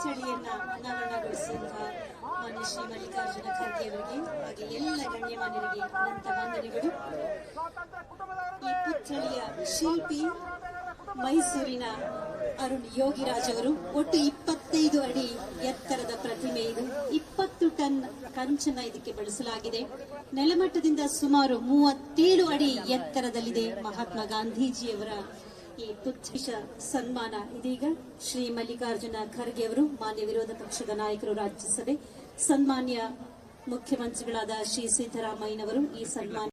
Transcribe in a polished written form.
ಪುತ್ಥಳಿಯನ್ನ ಅನಾವರಣಗೊಳಿಸಿದಂತಹ ಮಾನ್ಯ ಶ್ರೀ ಮಲ್ಲಿಕಾರ್ಜುನ ಖರ್ಗೆ ಅವರಿಗೆ ಹಾಗೆ ಎಲ್ಲ ಗಣ್ಯಮಾನ್ಯರಿಗೆ ಅನಂತ ವಂದನೆಗಳು. ಈ ಪುತ್ಥಳಿಯ ಶಿಲ್ಪಿ ಮೈಸೂರಿನ ಅರುಣ್ ಯೋಗಿರಾಜ್ ಅವರು. ಒಟ್ಟು 25 ಅಡಿ ಎತ್ತರದ ಪ್ರತಿಮೆ ಇದು. 20 ಟನ್ ಕಂಚನ ಇದಕ್ಕೆ ಬಳಸಲಾಗಿದೆ. ನೆಲಮಟ್ಟದಿಂದ ಸುಮಾರು 37 ಅಡಿ ಎತ್ತರದಲ್ಲಿದೆ. ಮಹಾತ್ಮ ಗಾಂಧೀಜಿಯವರ ಈ ಪುತ್ಥಳಿಯ ಸನ್ಮಾನ ಇದೀಗ ಶ್ರೀ ಮಲ್ಲಿಕಾರ್ಜುನ ಖರ್ಗೆ ಅವರು, ಮಾನ್ಯ ವಿರೋಧ ಪಕ್ಷದ ನಾಯಕರು ರಾಜ್ಯಸಭೆ, ಸನ್ಮಾನ್ಯ ಮುಖ್ಯಮಂತ್ರಿಗಳಾದ ಶ್ರೀ ಸಿದ್ದರಾಮಯ್ಯನವರು ಈ ಸನ್ಮಾನ